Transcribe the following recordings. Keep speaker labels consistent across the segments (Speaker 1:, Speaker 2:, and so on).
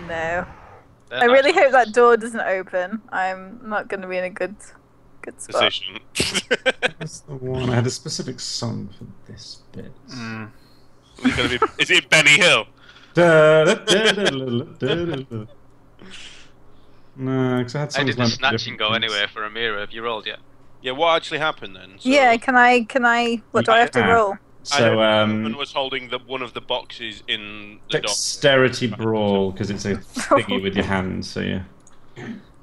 Speaker 1: no.
Speaker 2: They're
Speaker 1: I really
Speaker 2: not-
Speaker 1: hope that door doesn't open. I'm not going to be in a good spot.
Speaker 3: Position.
Speaker 4: That's the one. I had a specific song for this bit.
Speaker 3: Is it Benny Hill?
Speaker 4: No, because I had
Speaker 2: I
Speaker 4: songs
Speaker 2: did the
Speaker 4: lined up for
Speaker 2: snatch
Speaker 4: different
Speaker 2: and go
Speaker 4: things.
Speaker 2: anyway for a mirror. Have you rolled yet?
Speaker 3: Yeah, what actually happened then? So,
Speaker 1: Yeah, can I? What do I have to roll?
Speaker 4: So,
Speaker 3: Woman was holding one of the boxes in the dock.
Speaker 4: dexterity brawl, because it's a thingy with your hand, so yeah.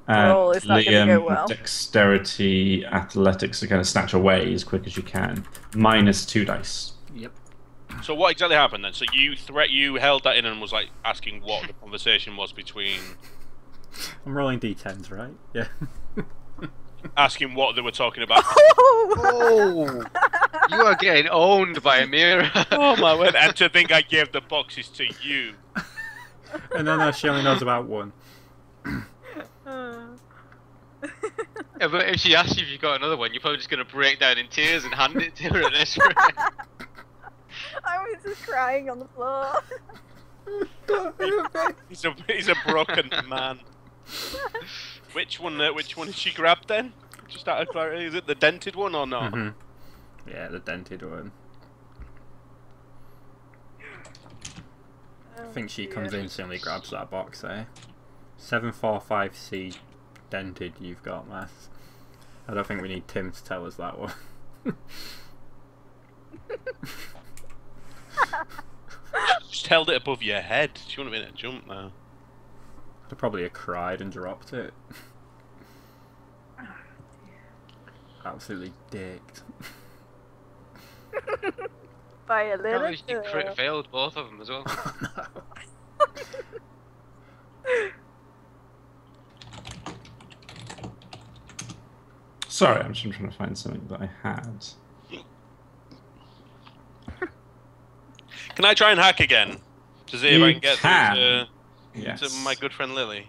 Speaker 1: Brawl is not gonna go well.
Speaker 4: Dexterity athletics to kind of snatch away as quick as you can. -2 dice.
Speaker 5: Yep.
Speaker 3: So what exactly happened then? So you held that in and was like asking what the conversation was between...
Speaker 5: I'm rolling d10s, right? Yeah.
Speaker 3: Asking what they were talking about.
Speaker 2: Oh! You are getting owned by a mirror.
Speaker 3: Oh my word! And to think I gave the boxes to you.
Speaker 5: And no, she only knows about one.
Speaker 2: Yeah, but if she asks you if you got another one, you're probably just going to break down in tears and hand it to her at this rate.
Speaker 1: I was just crying on the floor.
Speaker 3: He's a broken man. Which one has she grabbed then? Just out of clarity, is it the dented one or not?
Speaker 5: Mm-hmm. Yeah, the dented one. I think she convincingly grabs that box there. 745C dented you've got, Mass. I don't think we need Tim to tell us that one.
Speaker 3: Just held it above your head. She wouldn't have been able to jump now.
Speaker 5: I'd probably have cried and dropped it. Absolutely dicked.
Speaker 1: By a little.
Speaker 2: Probably she crit failed both of them as well.
Speaker 5: No.
Speaker 4: Sorry, I'm just trying to find something that I had.
Speaker 3: Can I try and hack again? To see if I can get through
Speaker 4: Yes.
Speaker 3: to my good friend Lily?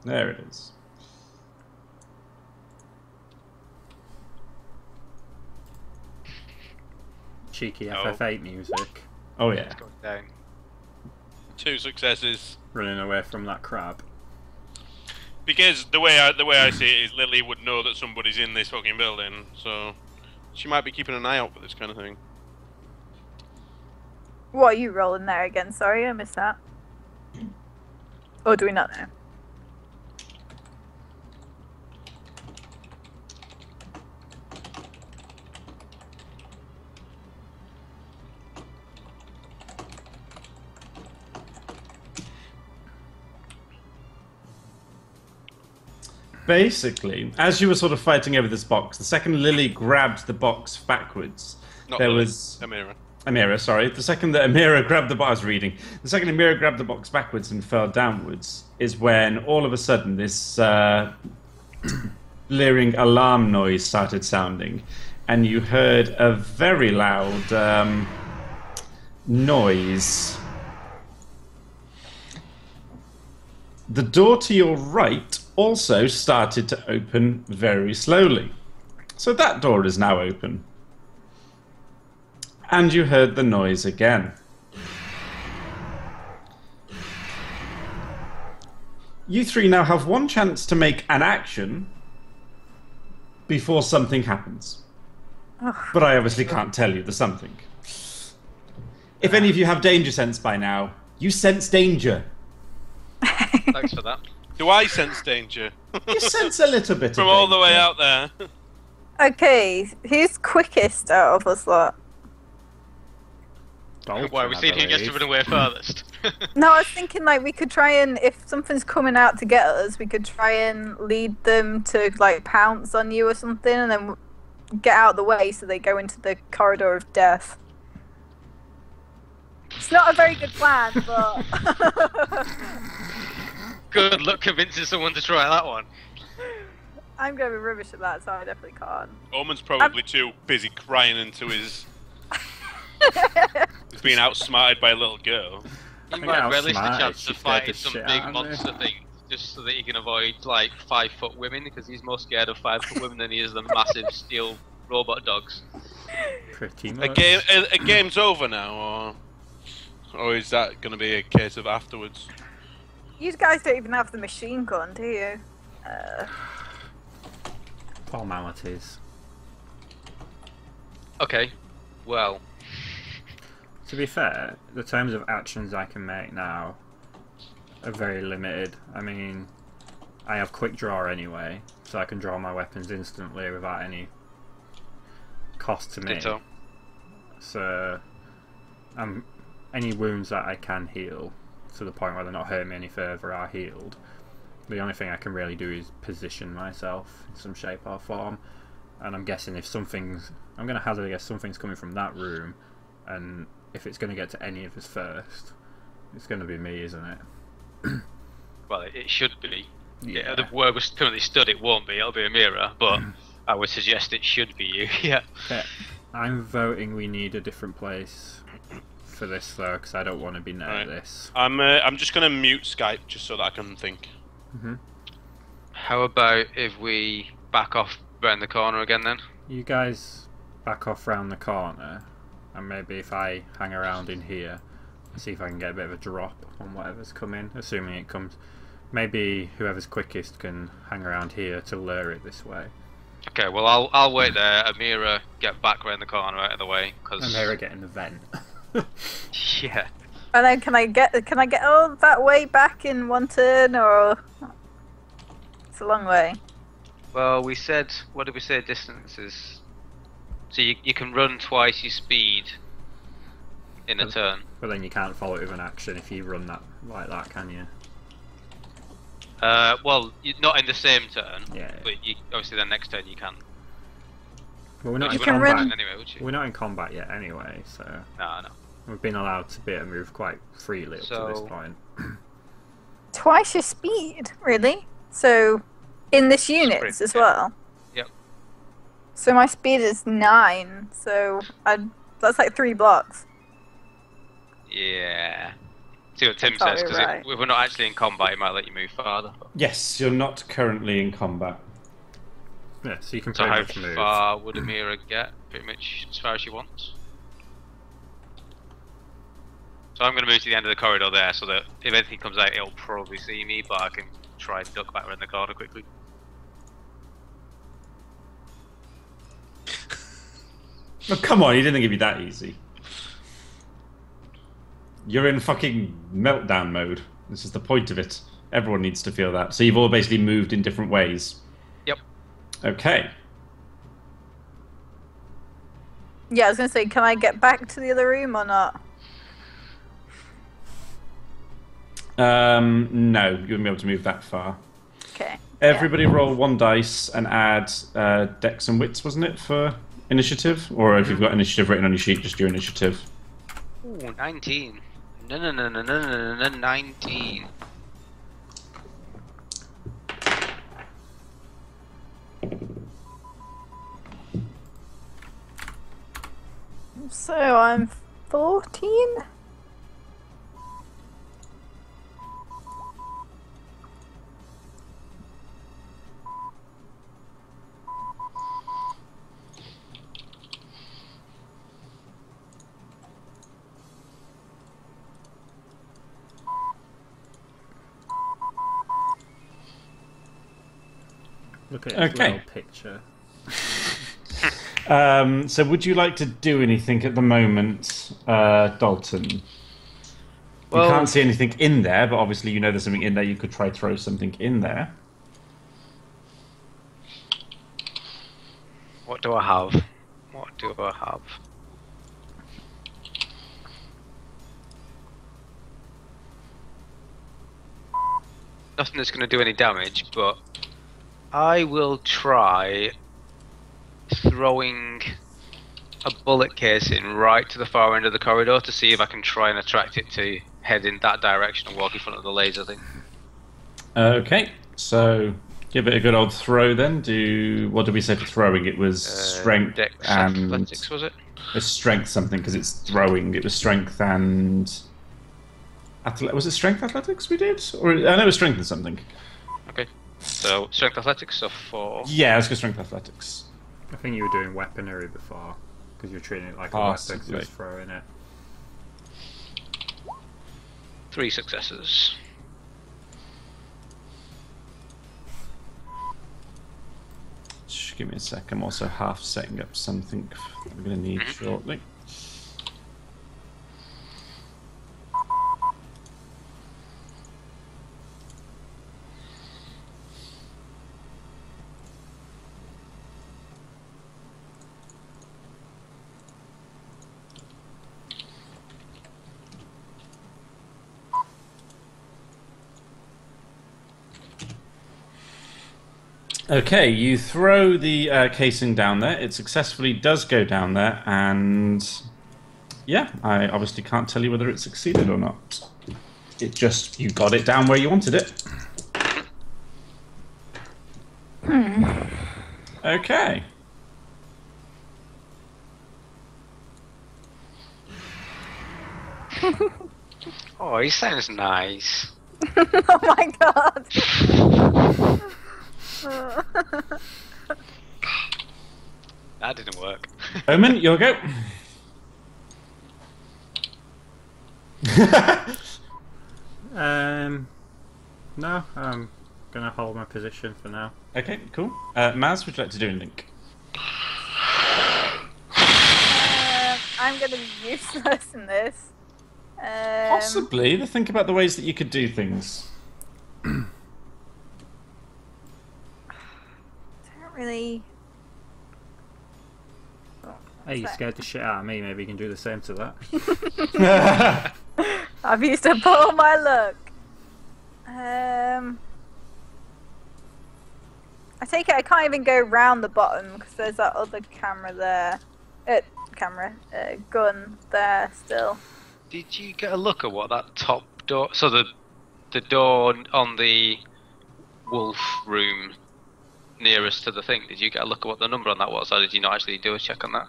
Speaker 4: There it is.
Speaker 5: Cheeky
Speaker 3: Oh.
Speaker 5: FF8 music.
Speaker 4: Oh yeah.
Speaker 2: It's going down.
Speaker 3: 2 successes.
Speaker 5: Running away from that crab.
Speaker 3: Because the way I see it is Lily would know that somebody's in this fucking building, so she might be keeping an eye out for this kind of thing.
Speaker 1: What are you rolling there again? Sorry, I missed that. Or do we not know?
Speaker 4: Basically, as you were sort of fighting over this box, the second Lily grabbed the box backwards,
Speaker 3: Not
Speaker 4: there
Speaker 3: Lily,
Speaker 4: was
Speaker 3: Amira.
Speaker 4: Amira, sorry. The second that Amira grabbed the box, I was reading. The second Amira grabbed the box backwards and fell downwards is when all of a sudden this blaring alarm noise started sounding, and you heard a very loud noise. The door to your right also started to open very slowly. So that door is now open. And you heard the noise again. You three now have one chance to make an action before something happens. But I obviously can't tell you the something. If any of you have danger sense by now, you sense danger.
Speaker 2: Thanks for that.
Speaker 3: Do I sense danger?
Speaker 4: You sense a little bit of
Speaker 3: From all the way
Speaker 4: danger.
Speaker 3: out there.
Speaker 1: Okay, who's quickest out of us lot?
Speaker 5: Dalton,
Speaker 2: Why, we
Speaker 5: I
Speaker 2: see who gets to
Speaker 5: believe.
Speaker 2: run away furthest.
Speaker 1: No, I was thinking like we could try and, if something's coming out to get us, we could try and lead them to like pounce on you or something, and then get out of the way so they go into the corridor of death. It's not a very good plan, but
Speaker 2: Good luck convincing someone to try that one.
Speaker 1: I'm going to be rubbish at that, so I definitely can't.
Speaker 3: Omen's probably too busy crying into his... He's being outsmarted by a little girl.
Speaker 2: You
Speaker 5: think
Speaker 2: might
Speaker 5: how
Speaker 2: relish the
Speaker 5: smart
Speaker 2: chance
Speaker 5: she
Speaker 2: of
Speaker 5: scared
Speaker 2: fighting
Speaker 5: the
Speaker 2: some
Speaker 5: shit
Speaker 2: big
Speaker 5: out of
Speaker 2: monster thing, just so that he can avoid like 5-foot women, because he's more scared of 5-foot women than he is the massive steel robot dogs.
Speaker 5: Pretty
Speaker 3: A
Speaker 5: much.
Speaker 3: game's over now, or is that going to be a case of afterwards?
Speaker 1: You guys don't even have the machine gun, do you?
Speaker 5: Formalities.
Speaker 2: Okay, well,
Speaker 5: To be fair, the terms of actions I can make now are very limited. I mean, I have quick draw anyway, so I can draw my weapons instantly without any cost to me.
Speaker 2: ditto.
Speaker 5: So, any wounds that I can heal to the point where they're not hurting me any further are healed. The only thing I can really do is position myself in some shape or form. And I'm guessing if something's... I'm going to hazard a guess something's coming from that room, and if it's going to get to any of us first, it's going to be me, isn't it?
Speaker 2: Well, it should be.
Speaker 5: Yeah.
Speaker 2: The where we're currently stood, it won't be. It'll be a mirror, but I would suggest it should be you. Yeah.
Speaker 5: Okay. I'm voting we need a different place for this, though, because I don't want to be near
Speaker 3: Right.
Speaker 5: this.
Speaker 3: I'm just gonna mute Skype just so that I can think.
Speaker 2: How about if we back off round the corner again then?
Speaker 5: You guys back off round the corner, and maybe if I hang around in here, see if I can get a bit of a drop on whatever's coming, assuming it comes. Maybe whoever's quickest can hang around here to lure it this way.
Speaker 2: Okay, well I'll wait there. Amira, get back round the corner out of the way,
Speaker 5: And
Speaker 2: because
Speaker 5: they're getting the vent.
Speaker 2: yeah.
Speaker 1: And then can I get all that way back in one turn, or it's a long way?
Speaker 2: Well, we said, what did we say distance is? So you can run twice your speed in a turn.
Speaker 5: But then you can't follow it with an action if you run that like that, can you?
Speaker 2: Well, not in the same turn,
Speaker 5: Yeah.
Speaker 2: but obviously the next turn you can.
Speaker 5: Well, we're not
Speaker 2: You
Speaker 5: in
Speaker 2: wouldn't
Speaker 5: combat.
Speaker 2: run anyway, would you?
Speaker 5: We're not in combat yet, anyway. So
Speaker 2: No.
Speaker 5: we've been allowed to be able to move quite freely up to
Speaker 2: So-
Speaker 5: this point.
Speaker 1: Twice your speed, really? So, in this units
Speaker 2: Sprint,
Speaker 1: as
Speaker 2: yeah.
Speaker 1: well?
Speaker 2: Yep.
Speaker 1: So my speed is 9, so that's like 3 blocks.
Speaker 2: Yeah. See what Tim
Speaker 1: That's
Speaker 2: says, because
Speaker 1: probably right.
Speaker 2: if we're not actually in combat, it might let you move farther.
Speaker 4: Yes, you're not currently in combat.
Speaker 5: Yeah, so you can
Speaker 2: So
Speaker 5: pretty
Speaker 2: how
Speaker 5: much move.
Speaker 2: far would Amira get? Pretty much as far as she wants. So I'm going to move to the end of the corridor there, so that if anything comes out, it'll probably see me, but I can try and duck back around the corner quickly.
Speaker 4: Oh, come on, he didn't give you that easy. You're in fucking meltdown mode. This is the point of it. Everyone needs to feel that. So you've all basically moved in different ways.
Speaker 2: Yep.
Speaker 4: Okay.
Speaker 1: Yeah, I was gonna say, can I get back to the other room or not?
Speaker 4: No, you wouldn't be able to move that far.
Speaker 1: Okay.
Speaker 4: Everybody roll 1 dice and add dex and wits, wasn't it, for initiative? Or if you've got initiative written on your sheet, just your initiative.
Speaker 2: Ooh, 19. No, 19.
Speaker 1: So I'm 14?
Speaker 5: Look at his
Speaker 4: Okay.
Speaker 5: little picture.
Speaker 4: So would you like to do anything at the moment, Dalton? You
Speaker 2: Well-
Speaker 4: can't see anything in there, but obviously you know there's something in there. You could try throw something in there.
Speaker 2: What do I have? What do I have? Nothing that's going to do any damage, but I will try throwing a bullet casing right to the far end of the corridor to see if I can try and attract it to head in that direction and walk in front of the laser thing.
Speaker 4: Okay, so give it a good old throw then. What did we say for throwing? It was strength
Speaker 2: Dex
Speaker 4: and
Speaker 2: athletics, was it?
Speaker 4: it's strength something because it's throwing. It was strength and was it strength athletics we did, or I know it was strength and something.
Speaker 2: Okay. So strength athletics, so 4.
Speaker 4: Yeah, let's go strength athletics.
Speaker 5: I think you were doing weaponry before, because you're treating it like a
Speaker 4: Possibly.
Speaker 5: weapon, just throwing it.
Speaker 2: 3 successes.
Speaker 4: Just give me a sec. I'm also half setting up something that I'm going to need shortly. Okay, you throw the casing down there. It successfully does go down there, and yeah, I obviously can't tell you whether it succeeded or not. It just, you got it down where you wanted it. Okay.
Speaker 2: Oh, he sounds nice.
Speaker 1: Oh my god.
Speaker 2: That didn't work.
Speaker 4: Omen, your go.
Speaker 5: No, I'm gonna hold my position for now.
Speaker 4: Okay, cool. Maz, would you like to do anything?
Speaker 1: I'm gonna be useless in this.
Speaker 4: Possibly. Think about the ways that you could do things.
Speaker 1: Don't really.
Speaker 5: Hey, you scared the shit out of me. Maybe you can do the same to that.
Speaker 1: I've used up all my luck. I take it I can't even go round the bottom because there's that other camera there. Gun there still.
Speaker 2: Did you get a look at what that top door? So the door on the wolf room nearest to the thing. Did you get a look at what the number on that was, or did you not actually do a check on that?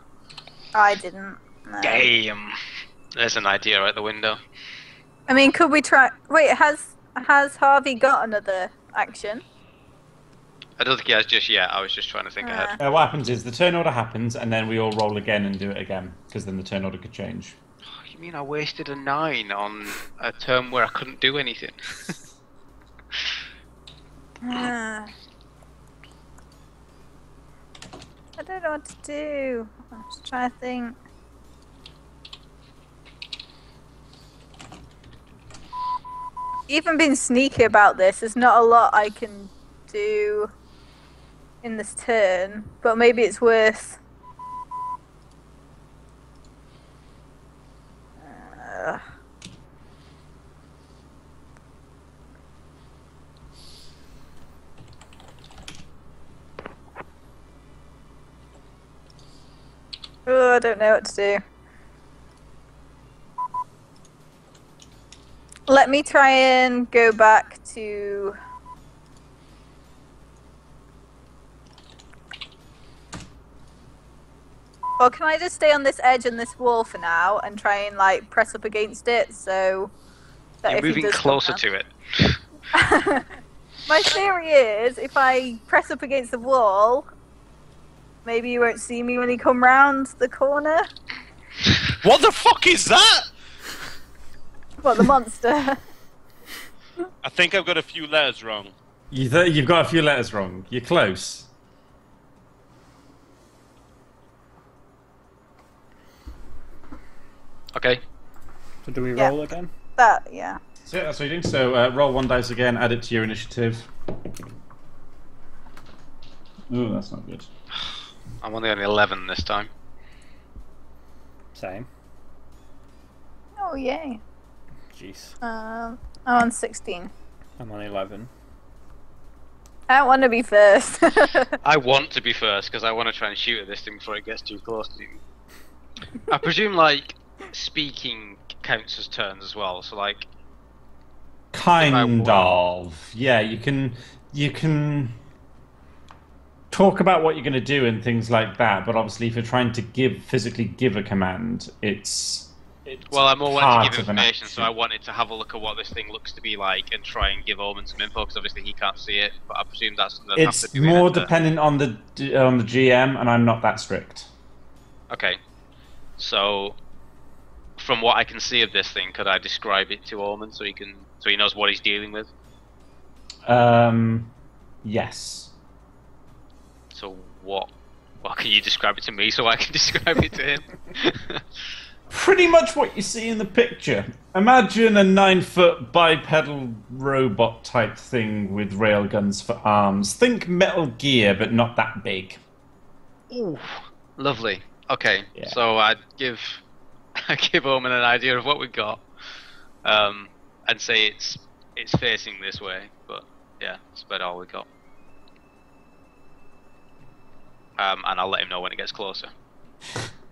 Speaker 1: I didn't. No.
Speaker 2: Damn. There's an idea out the window.
Speaker 1: I mean, could we try? Wait, has Harvey got another action?
Speaker 2: I don't think he has just yet. I was just trying to think ahead.
Speaker 4: What happens is the turn order happens, and then we all roll again and do it again, because then the turn order could change.
Speaker 2: You mean I wasted a 9 on a turn where I couldn't do anything?
Speaker 1: I don't know what to do. I'm just trying to think. Even being sneaky about this, there's not a lot I can do in this turn, but maybe it's worth. Oh, I don't know what to do. Let me try and go back to. Or can I just stay on this edge and this wall for now and try and like press up against it so that
Speaker 2: You're
Speaker 1: if he
Speaker 2: moving
Speaker 1: does
Speaker 2: closer
Speaker 1: come
Speaker 2: to it.
Speaker 1: down- My theory is if I press up against the wall, maybe you won't see me when you come round the corner.
Speaker 3: What the fuck is that?
Speaker 1: What, the monster?
Speaker 3: I think I've got a few letters wrong.
Speaker 4: You've got a few letters wrong. You're close.
Speaker 2: Okay.
Speaker 5: So do we
Speaker 1: Yeah.
Speaker 5: roll again?
Speaker 1: That, yeah.
Speaker 4: So yeah, that's what you're doing. So roll 1 dice again, add it to your initiative. Oh, that's not good.
Speaker 2: I'm only on 11 this time.
Speaker 5: Same.
Speaker 1: Oh, yay.
Speaker 5: Jeez.
Speaker 1: I'm on 16.
Speaker 5: I'm on 11.
Speaker 1: I don't want to be first.
Speaker 2: I want to be first because I want to try and shoot at this thing before it gets too close to me. I presume, like, speaking counts as turns as well, so, like...
Speaker 4: Kind of. Yeah, you can talk about what you're going to do and things like that, but obviously if you're trying to physically give a command, it's
Speaker 2: Well, I'm more wanting
Speaker 4: part
Speaker 2: to give
Speaker 4: of an
Speaker 2: information, so I
Speaker 4: action.
Speaker 2: wanted to have a look at what this thing looks to be like and try and give Omen some info, because obviously he can't see it, but I presume that's something I'd have
Speaker 4: It's
Speaker 2: to do in
Speaker 4: more
Speaker 2: Enter.
Speaker 4: dependent on the GM, and I'm not that strict.
Speaker 2: Okay. So, from what I can see of this thing, could I describe it to Omen so he knows what he's dealing with?
Speaker 4: Yes.
Speaker 2: So what? Well, can you describe it to me so I can describe it to him?
Speaker 4: Pretty much what you see in the picture. Imagine a 9-foot bipedal robot type thing with railguns for arms. Think Metal Gear, but not that big.
Speaker 2: Ooh, lovely. Okay,
Speaker 4: Yeah.
Speaker 2: so I give Omen an idea of what we got, and say it's facing this way. But yeah, that's about all we got. And I'll let him know when it gets closer.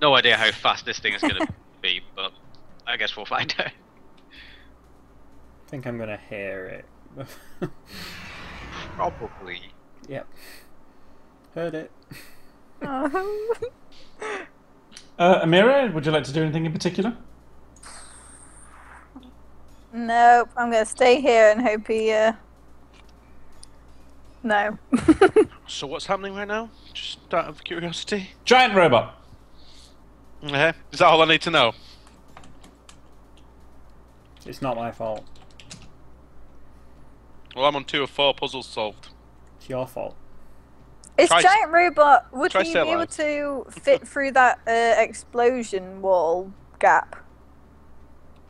Speaker 2: No idea how fast this thing is going to be, but I guess we'll find out.
Speaker 5: I think I'm gonna hear it.
Speaker 2: Probably.
Speaker 5: Yep. Heard it.
Speaker 4: Amira, would you like to do anything in particular?
Speaker 1: Nope, I'm gonna stay here and hope he. No.
Speaker 3: So what's happening right now? Just out of curiosity.
Speaker 4: Giant robot.
Speaker 3: Okay. Is that all I need to know?
Speaker 5: It's not my fault.
Speaker 3: Well, I'm on 2 of 4 puzzles solved.
Speaker 5: It's your fault.
Speaker 1: It's
Speaker 3: Try-
Speaker 1: giant robot. Would
Speaker 3: try
Speaker 1: he
Speaker 3: say
Speaker 1: be
Speaker 3: it
Speaker 1: able
Speaker 3: loud.
Speaker 1: to fit through that explosion wall gap?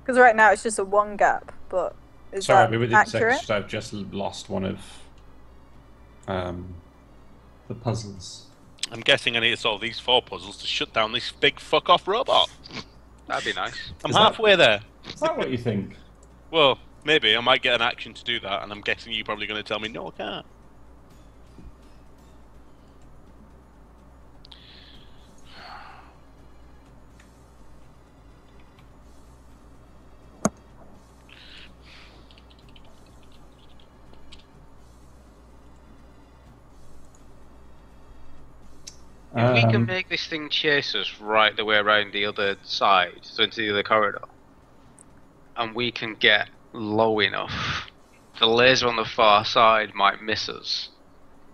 Speaker 1: Because right now it's just a one gap, but is
Speaker 4: Sorry,
Speaker 1: that
Speaker 4: we were the
Speaker 1: accurate?
Speaker 4: executive. I've just lost one of the puzzles.
Speaker 3: I'm guessing I need to solve these 4 puzzles to shut down this big fuck off robot.
Speaker 2: That'd be nice.
Speaker 3: I'm
Speaker 4: Is that-
Speaker 3: halfway there.
Speaker 4: Is that what you think?
Speaker 3: Well, maybe I might get an action to do that, and I'm guessing you're probably going to tell me no, I can't.
Speaker 2: If we can make this thing chase us right the way around the other side, so into the other corridor, and we can get low enough, the laser on the far side might miss us.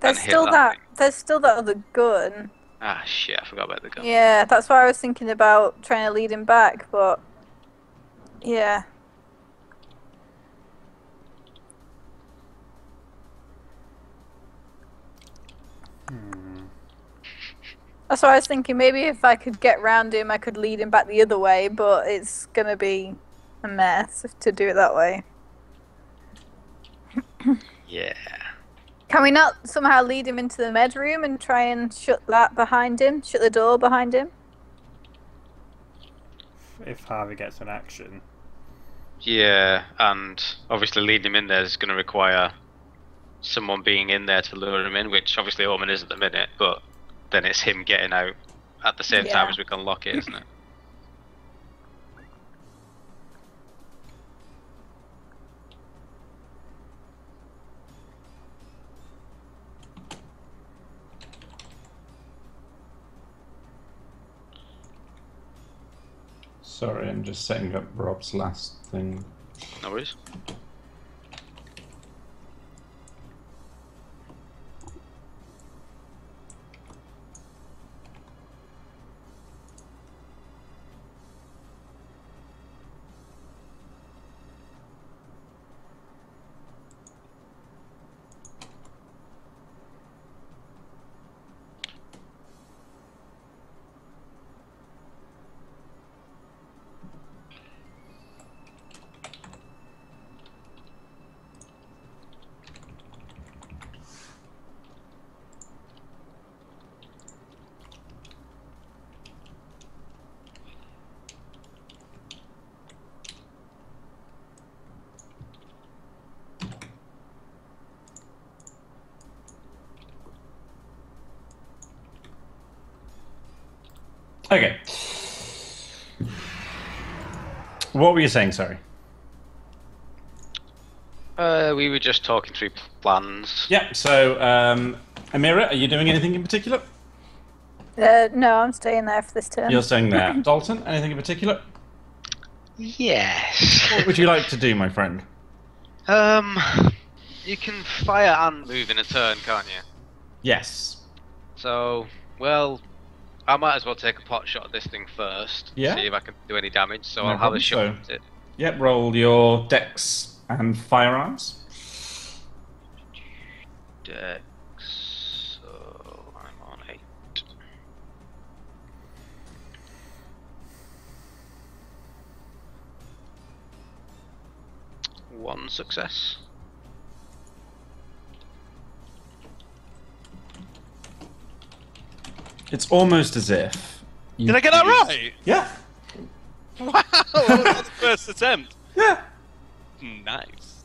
Speaker 1: There's
Speaker 2: and hit
Speaker 1: still that.
Speaker 2: thing.
Speaker 1: There's still that other gun.
Speaker 2: Ah, shit! I forgot about the gun.
Speaker 1: Yeah, that's why I was thinking about trying to lead him back, but yeah. That's why I was thinking maybe if I could get round him, I could lead him back the other way, but it's gonna be a mess to do it that way.
Speaker 2: Yeah.
Speaker 1: Can we not somehow lead him into the med room and try and shut that behind him? Shut the door behind him?
Speaker 5: If Harvey gets an action.
Speaker 2: Yeah, and obviously leading him in there is going to require someone being in there to lure him in, which obviously Omen is at the minute, but then it's him getting out at the same time
Speaker 1: Yeah.
Speaker 2: as we can lock it, isn't it?
Speaker 4: Sorry, I'm just setting up Rob's last thing.
Speaker 2: No worries.
Speaker 4: Okay. What were you saying, sorry?
Speaker 2: We were just talking through plans.
Speaker 4: Yeah, so, Amira, are you doing anything in particular?
Speaker 1: No, I'm staying there for this turn.
Speaker 4: You're staying there. Dalton, anything in particular?
Speaker 2: Yes.
Speaker 4: What would you like to do, my friend?
Speaker 2: You can fire and move in a turn, can't you?
Speaker 4: Yes.
Speaker 2: So, well, I might as well take a pot shot at this thing first.
Speaker 4: Yeah.
Speaker 2: See if I can do any damage. So
Speaker 4: No
Speaker 2: I'll have
Speaker 4: problem.
Speaker 2: a shot
Speaker 4: So-
Speaker 2: at it.
Speaker 4: Yep, roll your dex and firearms.
Speaker 2: Dex. So I'm on a 1 success.
Speaker 4: It's almost as if.
Speaker 3: Did I get that right?
Speaker 4: Yeah.
Speaker 3: Wow, that was the first attempt.
Speaker 4: Yeah.
Speaker 3: Nice.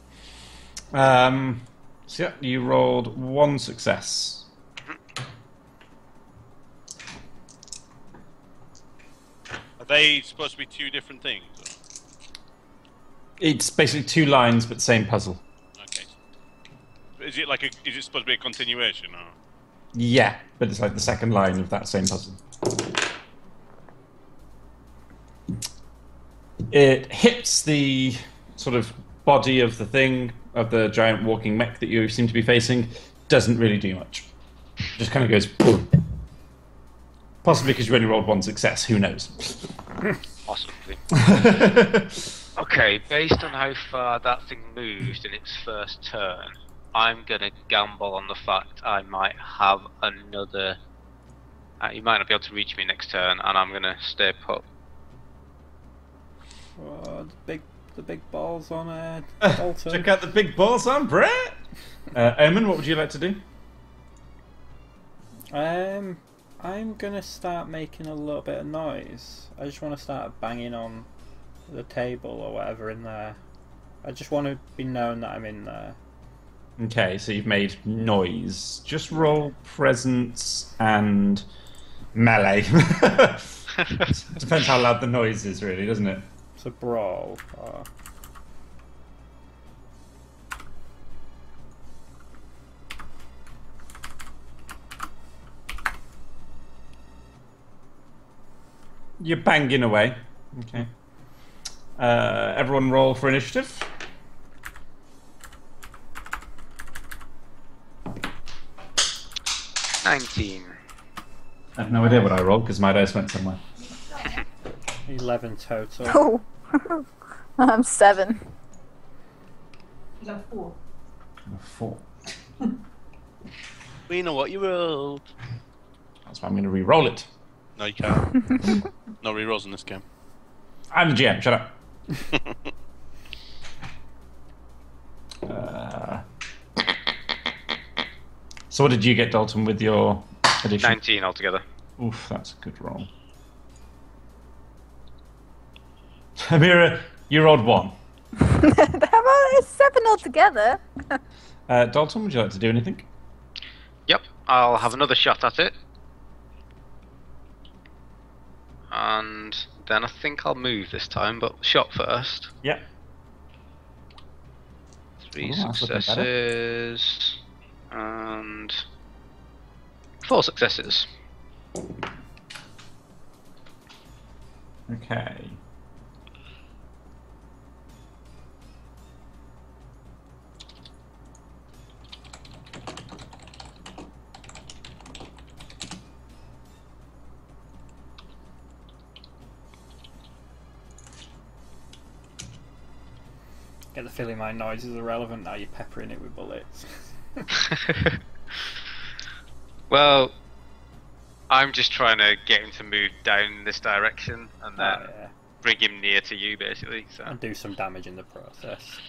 Speaker 4: So yeah, you rolled 1 success.
Speaker 3: Are they supposed to be 2 different things?
Speaker 4: It's basically 2 lines, but same puzzle.
Speaker 3: Okay. Is it like is it supposed to be a continuation or?
Speaker 4: Yeah, but it's like the second line of that same puzzle. It hits the sort of body of the thing, of the giant walking mech that you seem to be facing. Doesn't really do much. Just kind of goes boom. Possibly because you only rolled 1 success, who knows?
Speaker 2: Possibly. Okay, based on how far that thing moved in its first turn, I'm gonna gamble on the fact I might have another. You might not be able to reach me next turn, and I'm gonna stay put.
Speaker 5: Oh, the big balls on Dalton.
Speaker 4: Check out the big balls on Brett! Omen, what would you like to do?
Speaker 5: I'm gonna start making a little bit of noise. I just want to start banging on the table or whatever in there. I just want to be known that I'm in there.
Speaker 4: Okay, so you've made noise. Just roll presence and melee. Depends how loud the noise is, really, doesn't it?
Speaker 5: It's a brawl.
Speaker 4: You're banging away. Okay. Everyone roll for initiative.
Speaker 2: $19.
Speaker 4: I have no idea what I rolled because my dice went somewhere.
Speaker 5: 11 total.
Speaker 1: Oh, I'm 7.
Speaker 6: You got 4.
Speaker 4: 4.
Speaker 3: We know what you rolled.
Speaker 4: That's why I'm going to re-roll it.
Speaker 3: No, you can't. No rerolls in this game.
Speaker 4: I'm the GM. Shut up. So what did you get, Dalton, with your addition?
Speaker 2: 19 altogether.
Speaker 4: Oof, that's a good roll. Amira, you rolled 1.
Speaker 1: How about it's 7 altogether?
Speaker 4: Dalton, would you like to do anything?
Speaker 2: Yep, I'll have another shot at it. And then I think I'll move this time, but shot first.
Speaker 4: Yep.
Speaker 2: 3
Speaker 4: Oh, that's looking better.
Speaker 2: successes. And 4 successes.
Speaker 4: Okay.
Speaker 5: Get the feeling my noise is irrelevant now. You're peppering it with bullets.
Speaker 2: Well, I'm just trying to get him to move down this direction and then
Speaker 5: Yeah.
Speaker 2: bring him near to you, basically. So,
Speaker 5: And do some damage in the process.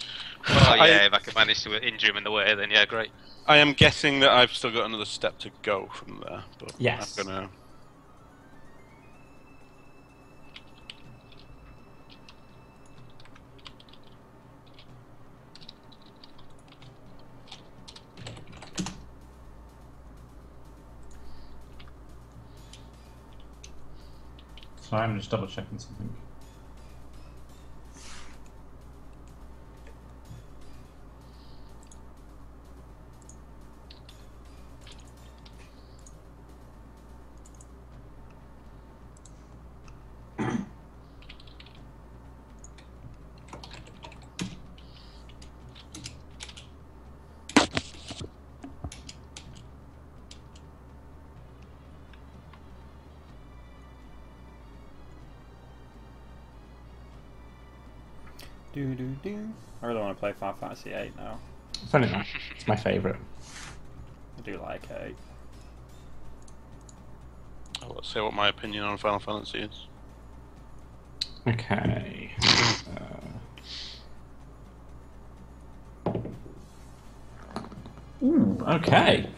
Speaker 2: well, yeah, if I can manage to injure him in the way, then yeah, great.
Speaker 3: I am guessing that I've still got another step to go from there, but
Speaker 4: Yes.
Speaker 3: I'm gonna.
Speaker 4: Sorry, I'm just double checking something.
Speaker 5: I really want to play Final Fantasy VIII now.
Speaker 4: Funny enough, it's my favourite.
Speaker 5: I do like 8.
Speaker 3: I'll say what my opinion on Final Fantasy is.
Speaker 4: Okay. Ooh, okay.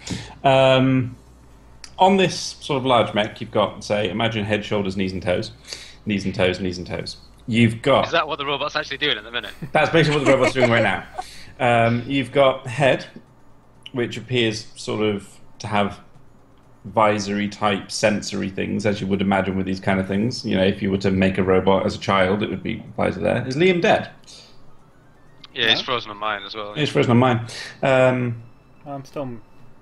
Speaker 4: On this sort of large mech, you've got, say, imagine head, shoulders, knees and toes. Knees and toes, knees and toes. You've got...
Speaker 2: Is that what the robot's actually doing at the minute?
Speaker 4: That's basically what the robot's doing right now. You've got head, which appears sort of to have visory type sensory things, as you would imagine with these kind of things. You know, if you were to make a robot as a child, it would be visor there. Is Liam dead?
Speaker 2: Yeah, he's frozen on mine as well.
Speaker 4: He's frozen on mine.
Speaker 5: I'm still...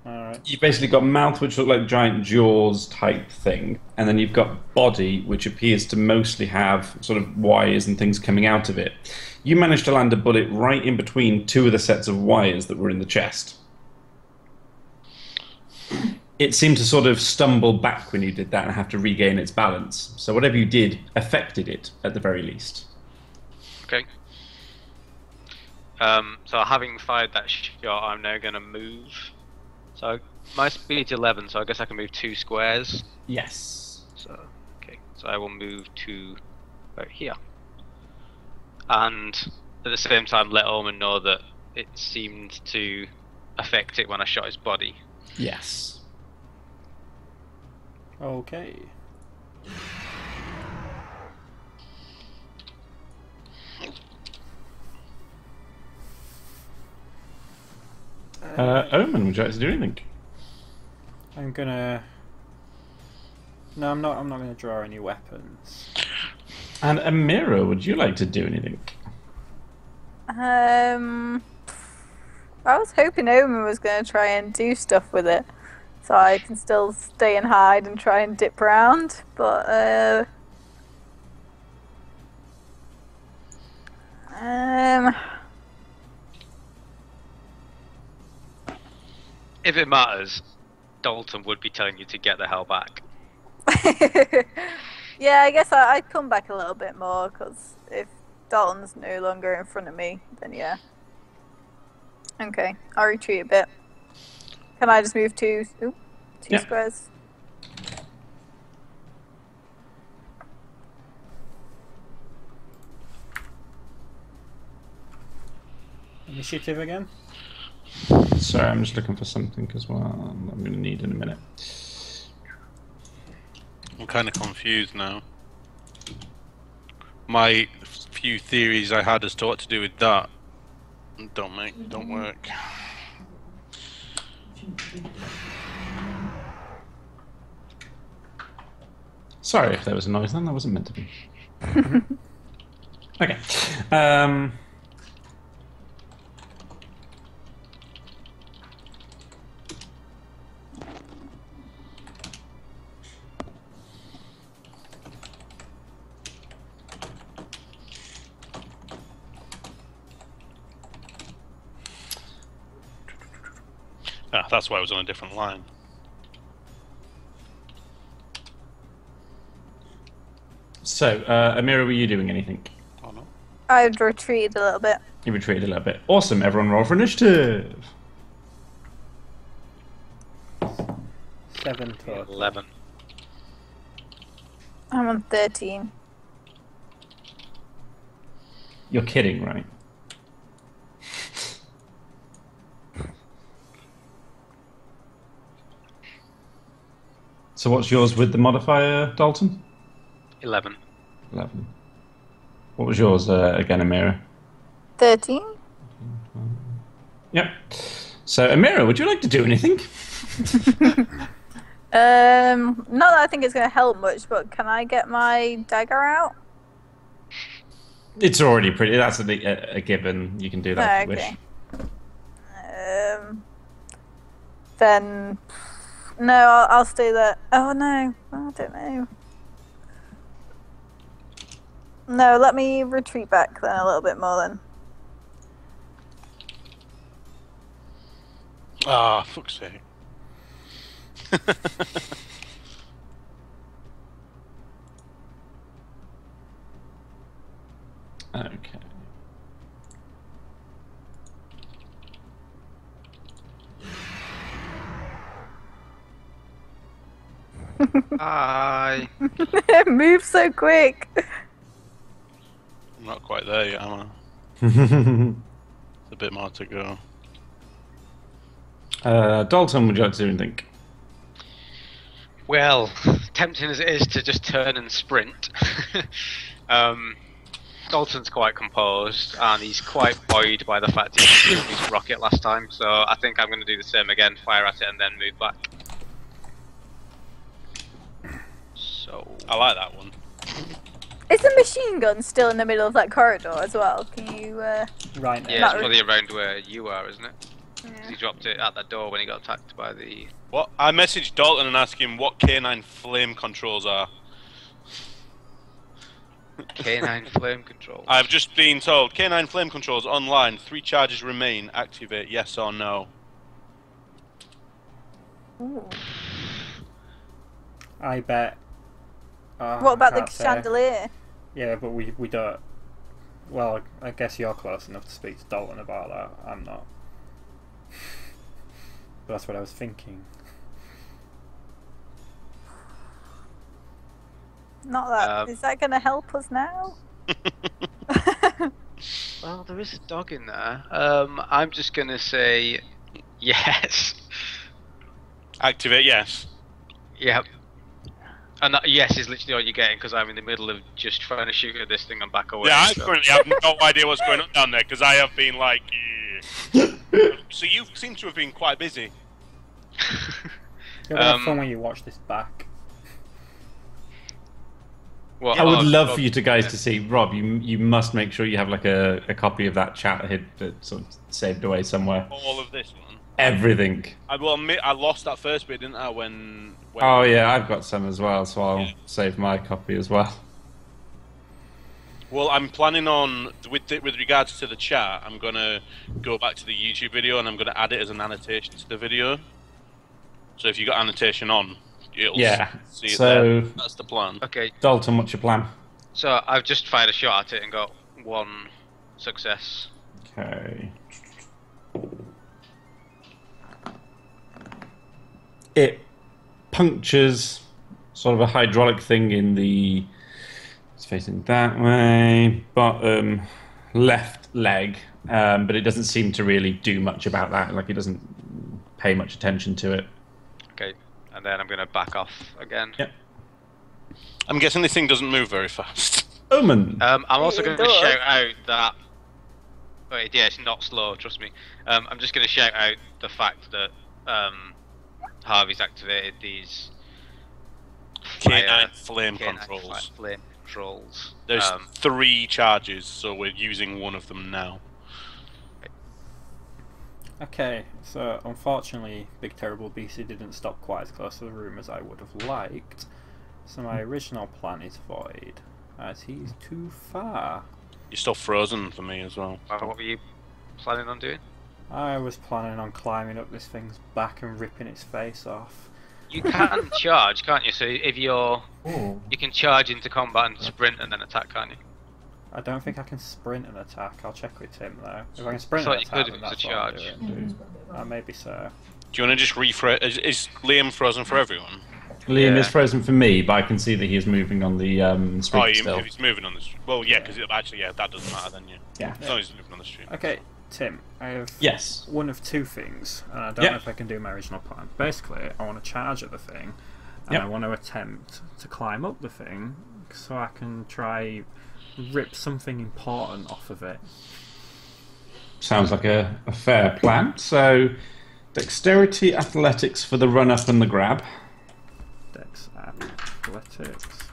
Speaker 5: Alright.
Speaker 4: You've basically got mouth, which look like giant jaws type thing, and then you've got body, which appears to mostly have sort of wires and things coming out of it. You managed to land a bullet right in between two of the sets of wires that were in the chest. It seemed to sort of stumble back when you did that and have to regain its balance. So whatever you did affected it, at the very least.
Speaker 2: Okay. So having fired that shot, I'm now going to move. So my speed's 11, so I guess I can move 2 squares.
Speaker 4: Yes.
Speaker 2: So okay, so I will move to right here, and at the same time let Omen know that it seemed to affect it when I shot his body.
Speaker 4: Yes.
Speaker 5: Okay.
Speaker 4: Omen, would you like to do anything?
Speaker 5: I'm gonna... No, I'm not gonna draw any weapons.
Speaker 4: And Amira, would you like to do anything?
Speaker 1: I was hoping Omen was going to try and do stuff with it, so I can still stay and hide and try and dip around. But
Speaker 2: If it matters, Dalton would be telling you to get the hell back.
Speaker 1: yeah, I guess I'd come back a little bit more, because if Dalton's no longer in front of me, then yeah. Okay, I'll retreat a bit. Can I just move two
Speaker 4: Yeah.
Speaker 1: squares?
Speaker 5: Initiative again?
Speaker 4: Sorry, I'm just looking for something as well. I'm going to need in a minute.
Speaker 3: I'm kind of confused now. My few theories I had as to what to do with that don't work.
Speaker 4: Sorry if there was a noise then, that wasn't meant to be. Okay.
Speaker 3: Ah, that's why I was on a different line.
Speaker 4: So, Amira, were you doing anything?
Speaker 3: Oh no.
Speaker 1: I'd retreated a little bit.
Speaker 4: You retreated a little bit. Awesome, everyone roll for initiative.
Speaker 5: 7 to
Speaker 2: 11.
Speaker 1: I'm on 13.
Speaker 4: You're kidding, right? So what's yours with the modifier, Dalton?
Speaker 2: 11.
Speaker 4: 11. What was yours again, Amira?
Speaker 1: 13?
Speaker 4: Yep. So, Amira, would you like to do anything?
Speaker 1: Not that I think it's going to help much, but can I get my dagger out?
Speaker 4: It's already pretty. That's a given. You can do that if you wish.
Speaker 1: Then no, I'll stay there. Oh no, I don't know. No, let me retreat back then a little bit more then.
Speaker 3: Ah, fuck's sake.
Speaker 4: Okay.
Speaker 2: Hi.
Speaker 1: Move so quick.
Speaker 3: I'm not quite there yet, am I? There's a bit more to go.
Speaker 4: Dalton, would you like to do anything?
Speaker 2: Well, tempting as it is to just turn and sprint, Dalton's quite composed and he's quite buoyed by the fact he killed his rocket last time, so I think I'm going to do the same again, fire at it and then move back. So
Speaker 3: I like that one.
Speaker 1: Is the machine gun still in the middle of that corridor as well? Can you?
Speaker 5: Right now.
Speaker 2: yeah,
Speaker 1: Not
Speaker 2: it's probably around where you are, isn't it? 'Cause
Speaker 1: Yeah.
Speaker 2: he dropped it at that door when he got attacked by the...
Speaker 3: What? I messaged Dalton and asked him what K9 flame controls are.
Speaker 2: K9 flame control.
Speaker 3: I've just been told K9 flame controls online. 3 charges remain. Activate yes or no.
Speaker 1: Ooh.
Speaker 5: I bet.
Speaker 1: What about
Speaker 5: I
Speaker 1: the
Speaker 5: can't say.
Speaker 1: chandelier?
Speaker 5: Yeah, but we don't. Well, I guess you're close enough to speak to Dalton about that. I'm not. But that's what I was thinking.
Speaker 1: Not that. Is that going to help us now?
Speaker 2: Well, there is a dog in there. I'm just going to say yes.
Speaker 3: Activate yes.
Speaker 2: Yep. And that yes is literally all you're getting because I'm in the middle of just trying to shoot at this thing and back away.
Speaker 3: Yeah, I
Speaker 2: so.
Speaker 3: currently have no idea what's going on down there because I have been like. So you seem to have been quite busy.
Speaker 5: You're gonna have fun when you watch this back.
Speaker 2: What,
Speaker 4: I would love
Speaker 2: Rob,
Speaker 4: for you to guys to see, Rob. You must make sure you have like a copy of that chat sort of saved away somewhere.
Speaker 3: All of this one.
Speaker 4: Everything.
Speaker 3: I will admit I lost that first bit, didn't I? When
Speaker 4: Oh yeah, I've got some as well, so I'll save my copy as well.
Speaker 3: Well, I'm planning on with regards to the chat. I'm gonna go back to the YouTube video and I'm gonna add it as an annotation to the video. So if you got annotation on, you'll see it
Speaker 4: so
Speaker 3: there. That's the plan.
Speaker 2: Okay,
Speaker 4: Dalton, what's your plan?
Speaker 2: so I've just fired a shot at it and got 1 success.
Speaker 4: Okay. It punctures sort of a hydraulic thing in the... It's facing that way. Bottom left leg. But it doesn't seem to really do much about that. Like, it doesn't pay much attention to it.
Speaker 2: Okay, and then I'm going to back off again.
Speaker 4: Yep.
Speaker 3: I'm guessing this thing doesn't move very fast.
Speaker 4: Omen.
Speaker 2: I'm also
Speaker 1: It
Speaker 2: going to
Speaker 1: does.
Speaker 2: shout out that... Wait, yeah, it's not slow, trust me. I'm just going to shout out the fact that Harvey's activated these...
Speaker 3: K9 flame
Speaker 2: K9
Speaker 3: controls.
Speaker 2: Flame controls.
Speaker 3: There's 3 charges, so we're using 1 of them now.
Speaker 5: Okay, so unfortunately, Big Terrible Beastie didn't stop quite as close to the room as I would have liked. So my original plan is void, as he's too far.
Speaker 3: You're still frozen for me as well.
Speaker 2: What were you planning on doing?
Speaker 5: I was planning on climbing up this thing's back and ripping its face off.
Speaker 2: You can charge, can't you? So if you're... You can charge into combat and sprint and then attack, can't you?
Speaker 5: I don't think I can sprint and attack. I'll check with Tim though. If I can sprint
Speaker 2: Thought
Speaker 5: and
Speaker 2: you
Speaker 5: attack,
Speaker 2: could
Speaker 5: then
Speaker 2: if it's
Speaker 5: that's
Speaker 2: a
Speaker 5: what I'm
Speaker 2: charge.
Speaker 5: doing. Maybe so.
Speaker 3: Do you want to just refresh? Is Liam frozen for everyone?
Speaker 4: Liam
Speaker 2: Yeah.
Speaker 4: is frozen for me, but I can see that he is moving on the street
Speaker 3: Oh,
Speaker 4: still.
Speaker 3: if he's moving on the street. Well, yeah, because actually, yeah, that doesn't matter then, yeah.
Speaker 4: Yeah.
Speaker 3: As long as he's moving on the street.
Speaker 5: Okay, Tim, I have
Speaker 4: Yes.
Speaker 5: one of 2 things, and I don't
Speaker 4: Yep.
Speaker 5: know if I can do my original plan. Basically, I want to charge at the thing, and
Speaker 4: Yep.
Speaker 5: I want to attempt to climb up the thing so I can try rip something important off of it.
Speaker 4: Sounds like a fair plan. So, dexterity, athletics for the run up and the grab.
Speaker 5: Dex, athletics.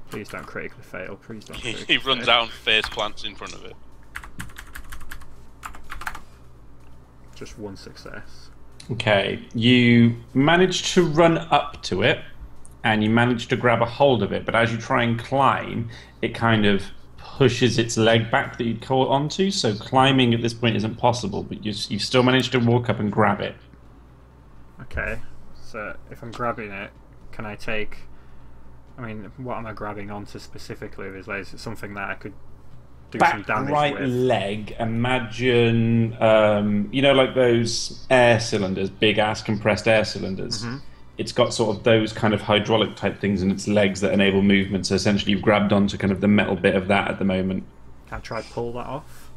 Speaker 5: Please don't critically fail. Please don't.
Speaker 3: He
Speaker 5: critically
Speaker 3: runs
Speaker 5: fail.
Speaker 3: out and face plants in front of it.
Speaker 5: Just 1 success.
Speaker 4: Okay, you manage to run up to it, and you manage to grab a hold of it, but as you try and climb, it kind of pushes its leg back that you'd caught onto, so climbing at this point isn't possible, but you've still managed to walk up and grab it.
Speaker 5: Okay, so if I'm grabbing it, can I take... I mean, what am I grabbing onto specifically? Is it something that I could do some
Speaker 4: Back
Speaker 5: damage
Speaker 4: right
Speaker 5: with?
Speaker 4: leg, imagine, you know, like those air cylinders, big ass compressed air cylinders.
Speaker 5: Mhm.
Speaker 4: It's got sort of those kind of hydraulic type things in its legs that enable movement, so essentially you've grabbed onto kind of the metal bit of that at the moment.
Speaker 5: Can I try pull that off?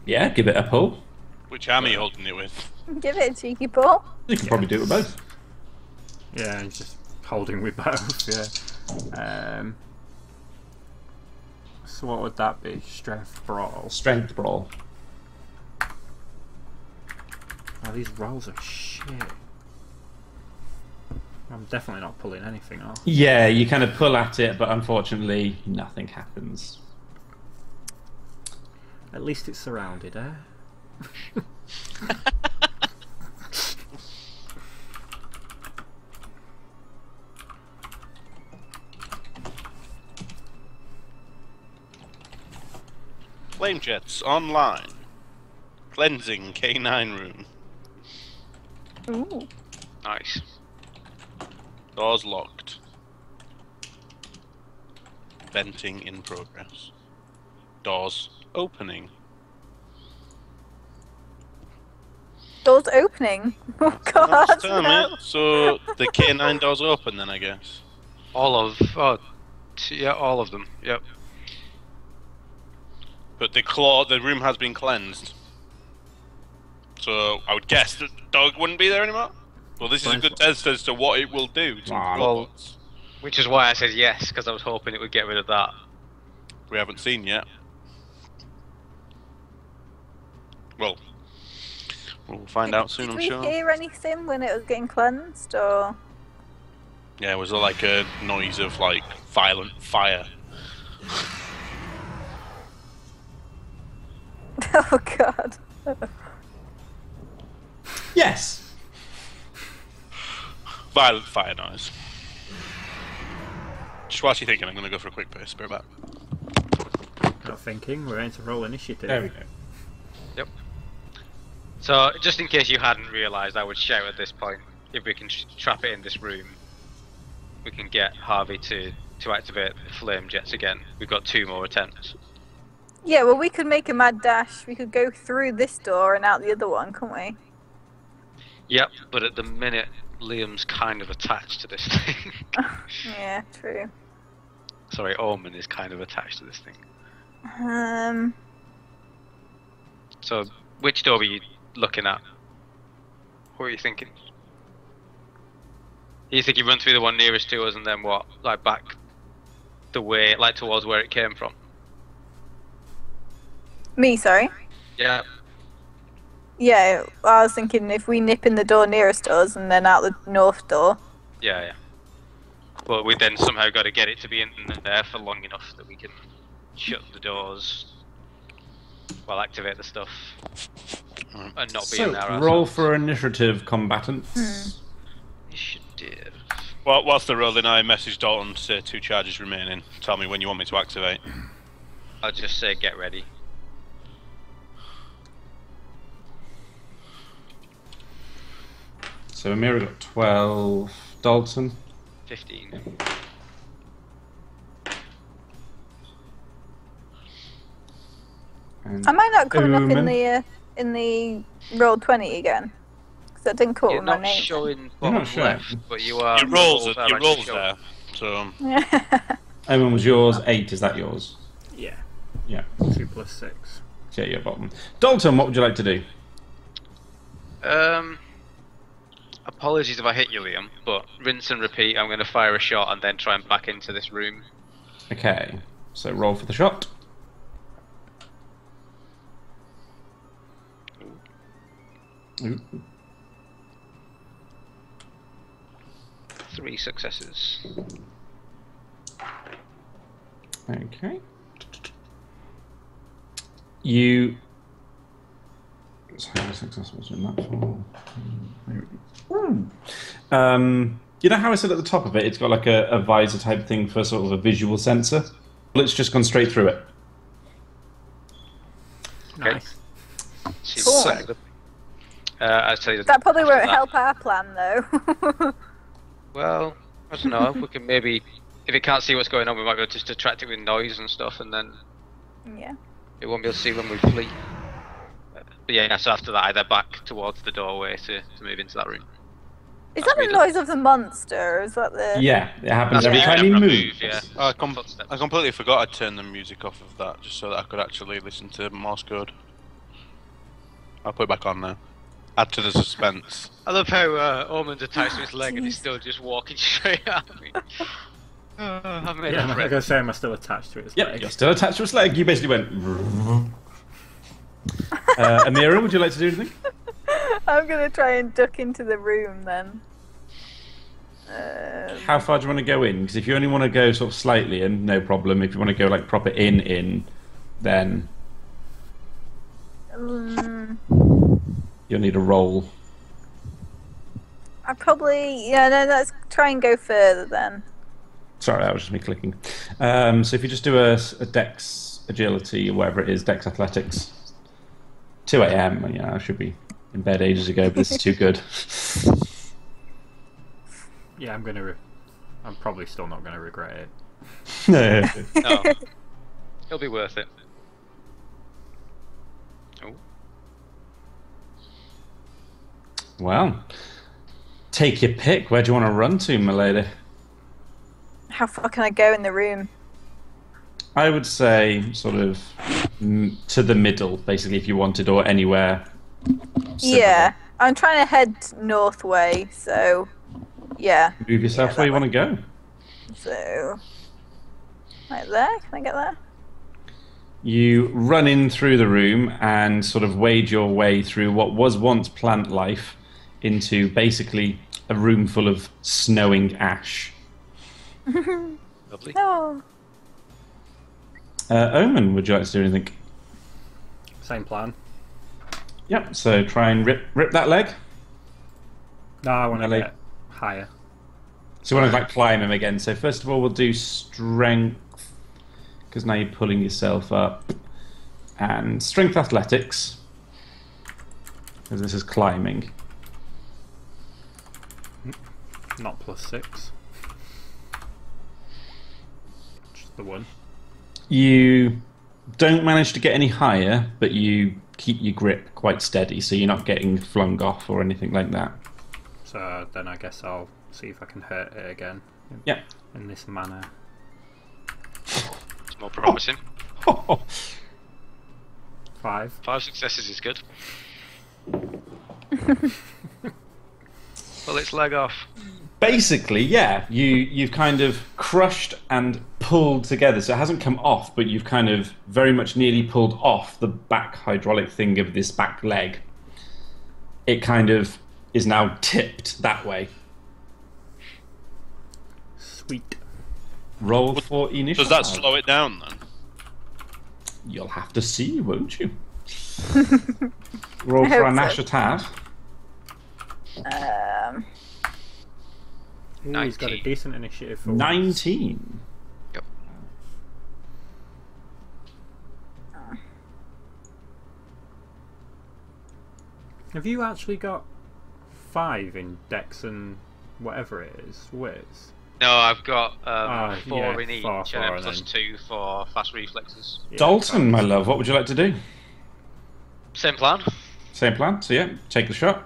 Speaker 4: Yeah, give it a pull.
Speaker 3: Which arm are you holding it with?
Speaker 1: Give it a cheeky pull.
Speaker 4: You can probably do it with both.
Speaker 5: Yeah, he's just holding with both, yeah. So what would that be? Strength brawl.
Speaker 4: Strength brawl.
Speaker 5: Oh, these rolls are shit. I'm definitely not pulling anything off.
Speaker 4: Yeah, you kind of pull at it, but unfortunately, nothing happens.
Speaker 5: At least it's surrounded, eh?
Speaker 3: Flame jets online. Cleansing K9 room.
Speaker 1: Ooh.
Speaker 2: Nice.
Speaker 3: Doors locked. Venting in progress. Doors opening.
Speaker 1: Doors opening. Oh God.
Speaker 3: Damn
Speaker 1: No.
Speaker 3: it. So the K9 doors open then, I guess.
Speaker 2: All of yeah, all of them. Yep.
Speaker 3: But the room has been cleansed. So I would guess that the dog wouldn't be there anymore. Well, this is a good test as to what it will do to robots.
Speaker 2: Which is why I said yes, because I was hoping it would get rid of that.
Speaker 3: We haven't seen yet. Well, we'll find out soon, I'm sure.
Speaker 1: Did we hear anything when it was getting cleansed, or?
Speaker 3: Yeah, it was like a noise of like violent fire.
Speaker 1: Oh God.
Speaker 4: Yes.
Speaker 3: Violent fire noise. Just whilst you're thinking, I'm going to go for a quick piss. Bear back.
Speaker 5: Not thinking, we're going to roll initiative.
Speaker 4: There we go.
Speaker 2: Yep. So, just in case you hadn't realised, I would shout at this point, if we can trap it in this room, we can get Harvey to activate the flame jets again. We've got 2 more attempts.
Speaker 1: Yeah, well, we could make a mad dash. We could go through this door and out the other one, couldn't we?
Speaker 2: Yep, but at the minute, Liam's kind of attached to this thing.
Speaker 1: Yeah, true.
Speaker 2: Sorry, Omen is kind of attached to this thing. So, which door were you looking at? What were you thinking? You think you run through the one nearest to us and then what? Like back the way, like towards where it came from?
Speaker 1: Me, sorry.
Speaker 2: Yeah.
Speaker 1: Yeah, I was thinking if we nip in the door nearest to us and then out the north door.
Speaker 2: Yeah, yeah. But we then somehow got to get it to be in there for long enough that we can shut the doors while activate the stuff and not be in there ourselves.
Speaker 4: Roll for initiative, combatants.
Speaker 2: Initiative.
Speaker 3: Well, whilst they're rolling, I messaged Dalton to say 2 charges remaining. Tell me when you want me to activate.
Speaker 2: I'll just say get ready.
Speaker 4: So Amira got 12. Dalton?
Speaker 2: 15.
Speaker 4: And
Speaker 1: Am I not coming up
Speaker 4: Omen.
Speaker 1: in the roll 20 again? Because I didn't call
Speaker 2: You're
Speaker 1: my
Speaker 2: not
Speaker 1: name.
Speaker 2: showing
Speaker 4: You're
Speaker 2: bottom
Speaker 4: not showing.
Speaker 2: left, but you are.
Speaker 3: Your rolls
Speaker 2: are
Speaker 3: your
Speaker 2: actually
Speaker 3: rolls
Speaker 2: showing.
Speaker 3: there. So
Speaker 4: Omen was yours. 8, is that yours?
Speaker 5: Yeah.
Speaker 4: Yeah.
Speaker 5: 2 plus 6.
Speaker 4: Yeah, your bottom. Dalton, what would you like to do?
Speaker 2: Apologies if I hit you, Liam, but rinse and repeat. I'm going to fire a shot and then try and back into this room.
Speaker 4: Okay, so roll for the shot. Ooh.
Speaker 2: 3 successes.
Speaker 4: Okay. You. So how successful was in that for? You know how I said at the top of it, it's got like a visor type thing for sort of a visual sensor? Well, it's just gone straight through it.
Speaker 2: Okay.
Speaker 5: Nice.
Speaker 2: Cool. I'll tell you
Speaker 1: That probably won't
Speaker 2: that.
Speaker 1: help our plan, though.
Speaker 2: Well, I don't know. We can maybe, if it can't see what's going on, we might be able to just attract it with noise and stuff, and then
Speaker 1: Yeah.
Speaker 2: it won't be able to see when we flee. But yeah, so after that, either back towards the doorway to move into that room.
Speaker 1: Is
Speaker 2: That's
Speaker 1: that the
Speaker 2: me,
Speaker 1: noise of the monster? Or is that the...
Speaker 4: Yeah, it happens every
Speaker 2: me
Speaker 4: time you
Speaker 2: whenever I
Speaker 4: move.
Speaker 2: Yeah.
Speaker 3: I
Speaker 2: Footsteps.
Speaker 3: completely forgot I'd turn the music off of that, just so that I could actually listen to Morse code. I'll put it back on now. Add to the suspense.
Speaker 2: I love how Ormond attached to his leg and he's still just walking straight at me. I've made
Speaker 5: Yeah,
Speaker 2: a
Speaker 5: I'm
Speaker 2: friend.
Speaker 5: going to say, am I still attached to its
Speaker 4: Yep,
Speaker 5: leg?
Speaker 4: you're still attached to its leg. You basically went. Amira, would you like to do anything?
Speaker 1: I'm gonna try and duck into the room then.
Speaker 4: How far do you want to go in? Because if you only want to go sort of slightly in, no problem. If you want to go like proper in, then you'll need a roll.
Speaker 1: I probably no. Let's try and go further then.
Speaker 4: Sorry, that was just me clicking. So if you just do a Dex agility or whatever it is, Dex athletics. 2 a.m. Yeah, I should be in bed ages ago, but this is too good.
Speaker 5: Yeah, I'm probably still not going to regret it.
Speaker 2: No. It'll be worth it. Oh.
Speaker 4: Well, take your pick. Where do you want to run to, my lady?
Speaker 1: How far can I go in the room?
Speaker 4: I would say sort of to the middle, basically, if you wanted, or anywhere.
Speaker 1: Yeah, I'm trying to head north way, so yeah.
Speaker 4: Move yourself where you want to go.
Speaker 1: So, right there. Can I get there?
Speaker 4: You run in through the room and sort of wade your way through what was once plant life into basically a room full of snowing ash.
Speaker 2: Lovely.
Speaker 1: Oh.
Speaker 4: Omen, would you like to do anything?
Speaker 5: Same plan.
Speaker 4: Yep, so try and rip that leg.
Speaker 5: No, I want to
Speaker 4: Melee.
Speaker 5: get higher.
Speaker 4: So you want to like climb him again. So first of all, we'll do strength, because now you're pulling yourself up. And strength athletics, because this is climbing.
Speaker 5: Not +6. Just the one.
Speaker 4: You don't manage to get any higher, but you keep your grip quite steady, so you're not getting flung off or anything like that.
Speaker 5: So then I guess I'll see if I can hurt it again.
Speaker 4: Yeah.
Speaker 5: In this manner.
Speaker 2: It's more promising.
Speaker 5: 5.
Speaker 2: 5 successes is good. Pull its leg off.
Speaker 4: Basically, yeah, you've kind of crushed and pulled together, so it hasn't come off, but you've kind of very much nearly pulled off the back hydraulic thing of this back leg. It kind of is now tipped that way.
Speaker 5: Sweet.
Speaker 4: Roll for initial.
Speaker 3: Does that slow it down then?
Speaker 4: You'll have to see, won't you? Roll
Speaker 1: I
Speaker 4: for a
Speaker 1: hope
Speaker 4: Nash
Speaker 1: so.
Speaker 4: attack.
Speaker 5: Ooh, he's got a
Speaker 2: 19.
Speaker 5: decent initiative for once.
Speaker 4: 19.
Speaker 2: Yep.
Speaker 5: Have you actually got 5 in Dex and whatever it is? Wiz?
Speaker 2: No, I've got 4
Speaker 5: yeah,
Speaker 2: in each,
Speaker 5: 4,
Speaker 2: and then plus 2 for fast reflexes.
Speaker 5: Yeah,
Speaker 4: Dalton, my
Speaker 5: thanks.
Speaker 4: love, what would you like to do?
Speaker 2: Same plan.
Speaker 4: Same plan. So yeah, take the shot.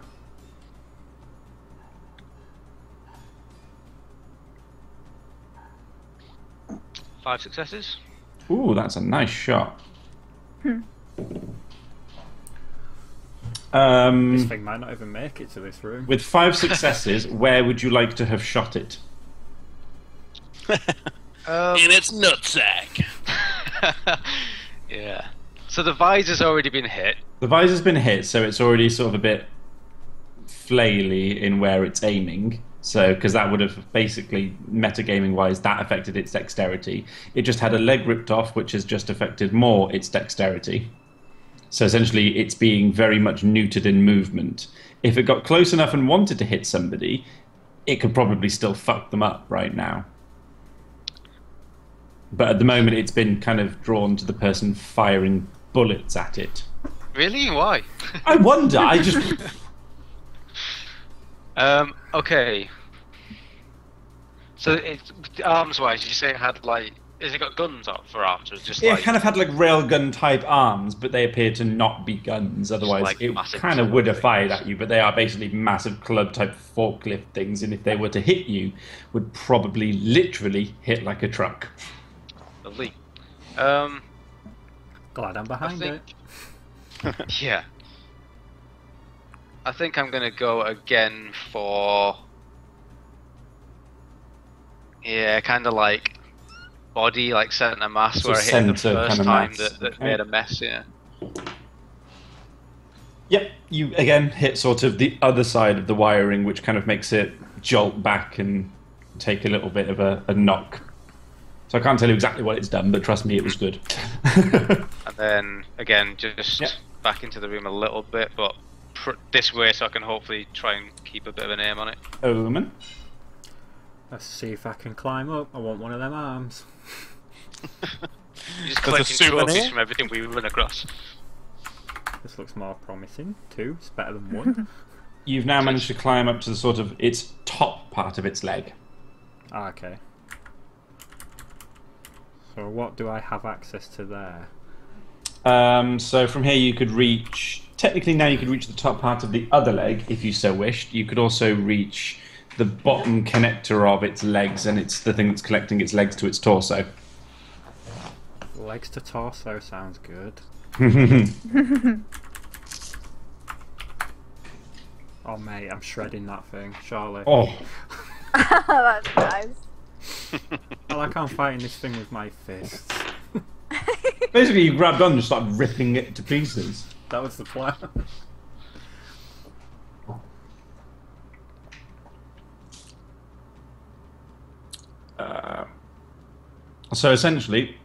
Speaker 2: Five successes.
Speaker 4: Ooh, that's a nice shot.
Speaker 5: This thing might not even make it to this room.
Speaker 4: With 5 successes, where would you like to have shot it?
Speaker 3: In its nutsack.
Speaker 2: Yeah. So the visor's already been hit.
Speaker 4: The visor's been hit, so it's already sort of a bit flaily in where it's aiming. So, because that would have basically, metagaming wise, that affected its dexterity. It just had a leg ripped off, which has just affected more its dexterity. So essentially, it's being very much neutered in movement. If it got close enough and wanted to hit somebody, it could probably still fuck them up right now. But at the moment, it's been kind of drawn to the person firing bullets at it.
Speaker 2: Really? Why?
Speaker 4: I wonder. I just.
Speaker 2: Okay. So, arms-wise, did you say it had, like... Has it got guns up for arms, or just
Speaker 4: Yeah,
Speaker 2: like...
Speaker 4: it kind of had like railgun type arms, but they appear to not be guns. Otherwise,
Speaker 2: like
Speaker 4: it
Speaker 2: massive
Speaker 4: kind of
Speaker 2: club
Speaker 4: would have
Speaker 2: things.
Speaker 4: fired at you. But they are basically massive club type forklift things, and if they were to hit you, would probably literally hit like a truck.
Speaker 2: Lovely.
Speaker 5: Glad I'm behind
Speaker 2: I
Speaker 5: it.
Speaker 2: think... Yeah. I think I'm gonna go again for. Yeah, kind of like body, like centre mass,
Speaker 4: So
Speaker 2: where I hit it the
Speaker 4: centre
Speaker 2: first
Speaker 4: kind of
Speaker 2: time
Speaker 4: mass,
Speaker 2: that
Speaker 4: okay.
Speaker 2: made a mess. Yeah.
Speaker 4: Yep, you again hit sort of the other side of the wiring, which kind of makes it jolt back and take a little bit of a knock. So I can't tell you exactly what it's done, but trust me, it was good.
Speaker 2: And then again, just
Speaker 4: Yep.
Speaker 2: back into the room a little bit, but this way, so I can hopefully try and keep a bit of an aim on it.
Speaker 4: Omen.
Speaker 5: Let's see if I can climb up. I want one of them arms.
Speaker 2: You're just
Speaker 3: As a
Speaker 2: collecting
Speaker 3: souvenir?
Speaker 2: trophies from everything we run across.
Speaker 5: This looks more promising. 2. It's better than 1.
Speaker 4: You've now managed to climb up to the sort of its top part of its leg.
Speaker 5: Ah, okay. So what do I have access to there?
Speaker 4: So from here you could reach. Technically, now you could reach the top part of the other leg if you so wished. You could also reach the bottom connector of its legs, and it's the thing that's connecting its legs to its torso.
Speaker 5: Legs to torso sounds good. Oh mate, I'm shredding that thing, surely.
Speaker 4: Oh,
Speaker 1: That's nice.
Speaker 5: Well, I can't fight in this thing with my fists.
Speaker 4: basically, you grabbed on and just started ripping it to pieces.
Speaker 5: That was the plan.
Speaker 4: So essentially,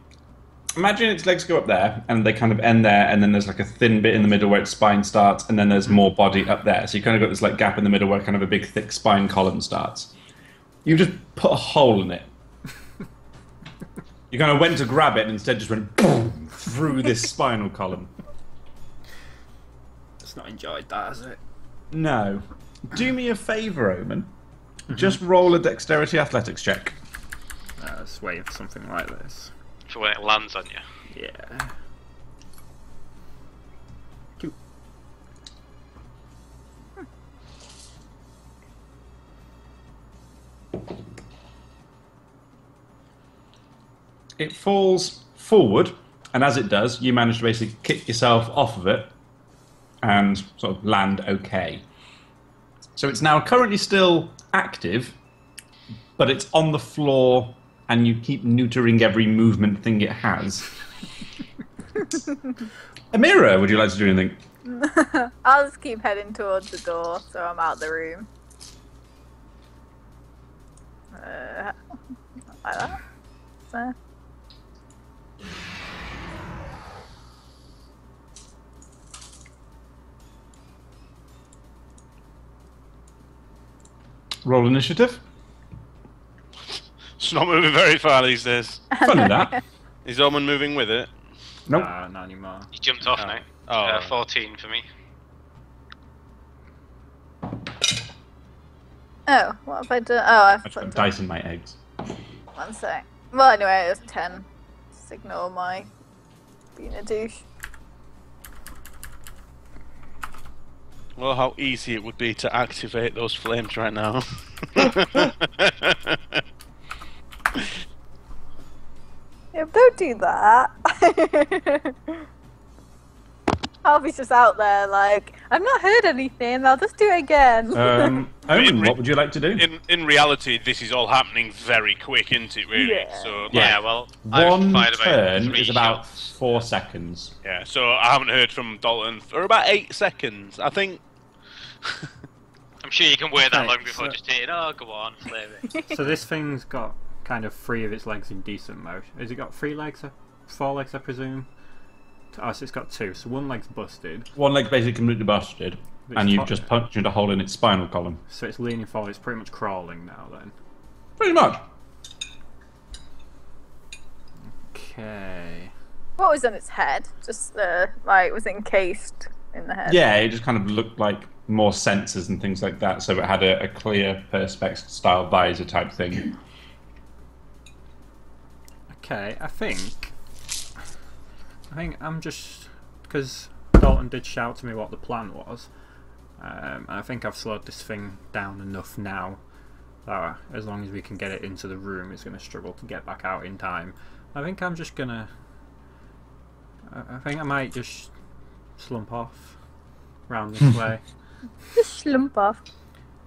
Speaker 4: imagine its legs go up there, and they kind of end there, and then there's like a thin bit in the middle where its spine starts, and then there's more body up there. So you kind of got this like gap in the middle where kind of a big thick spine column starts. You just put a hole in it. You kind of went to grab it, and instead just went boom through this spinal column.
Speaker 5: It's not enjoyed that, has it?
Speaker 4: No. Do me a favour, Omen. Just roll a dexterity athletics check.
Speaker 5: Let's wait for something like this.
Speaker 2: For when it lands on you.
Speaker 5: Yeah. 2.
Speaker 4: It falls forward, and as it does, you manage to basically kick yourself off of it and sort of land okay. So it's now currently still active, but it's on the floor, and you keep neutering every movement thing it has. Amira, would you like to do anything?
Speaker 1: I'll just keep heading towards the door so I'm out the room. Like that. So.
Speaker 4: Roll initiative.
Speaker 3: It's not moving very far these days.
Speaker 4: Funny that.
Speaker 3: Is Omen moving with it?
Speaker 4: Nope.
Speaker 5: Not anymore.
Speaker 2: You jumped off
Speaker 3: Oh.
Speaker 2: now.
Speaker 3: Oh.
Speaker 2: 14 for me.
Speaker 1: Oh, what have I done? Oh, I've
Speaker 4: I just
Speaker 1: put
Speaker 4: got dice in my eggs.
Speaker 1: one sec. Well, anyway, it was 10. Just ignore my being a douche.
Speaker 3: Well, how easy it would be to activate those flames right now.
Speaker 1: Yeah, don't do that. Harvey's just out there like, I've not heard anything, I'll just do it again.
Speaker 4: Owen, what would you like to do?
Speaker 3: in reality, this is all happening very quick, isn't it? Really.
Speaker 1: Yeah.
Speaker 3: So like,
Speaker 2: Yeah, well, I've
Speaker 4: One
Speaker 2: fired about
Speaker 4: turn
Speaker 2: 3
Speaker 4: is about
Speaker 2: shots.
Speaker 4: 4 seconds.
Speaker 3: yeah. So I haven't heard from Dalton for about 8 seconds. I think.
Speaker 2: I'm sure you can wait that
Speaker 5: Right,
Speaker 2: long before
Speaker 5: so-
Speaker 2: just hitting, oh, go on, flame it.
Speaker 5: So this thing's got kind of 3 of its legs in decent motion. Has it got 3 legs? 4 legs, I presume? Oh, so it's got 2. So one leg's busted.
Speaker 4: One leg's basically completely busted,
Speaker 5: It's
Speaker 4: and you've
Speaker 5: top-
Speaker 4: just punched a hole in its spinal column.
Speaker 5: So it's leaning forward. It's pretty much crawling now then.
Speaker 4: Pretty much.
Speaker 5: Okay.
Speaker 1: What was on its head? Just like, was it encased in the head?
Speaker 4: Yeah, it just kind of looked like more sensors and things like that, so it had a clear perspex style visor type thing.
Speaker 5: Okay, I think I'm just, because Dalton did shout to me what the plan was. I think I've slowed this thing down enough now that as long as we can get it into the room, it's going to struggle to get back out in time. I think I'm just gonna. I think I might just slump off round this way.
Speaker 1: Just slump off.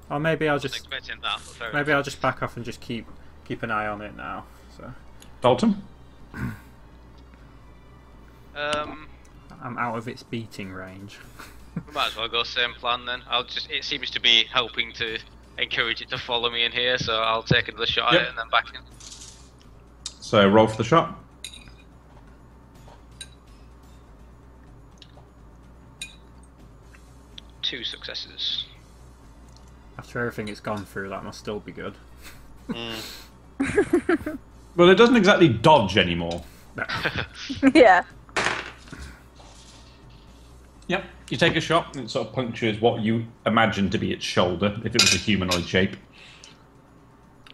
Speaker 5: Or maybe I'll
Speaker 2: Wasn't
Speaker 5: just
Speaker 2: expecting that, but fair
Speaker 5: maybe
Speaker 2: enough.
Speaker 5: I'll just back off and just keep an eye on it now. So
Speaker 4: Dalton?
Speaker 5: I'm out of its beating range.
Speaker 2: We might as well go same plan then. It seems to be helping to encourage it to follow me in here, so I'll take another shot at it and then back in.
Speaker 4: So roll for the shot.
Speaker 2: Two successes.
Speaker 5: After everything it's gone through, that must still be good.
Speaker 4: Well, it doesn't exactly dodge anymore.
Speaker 1: Yeah.
Speaker 4: Yep. You take a shot and it sort of punctures what you imagine to be its shoulder, if it was a humanoid shape.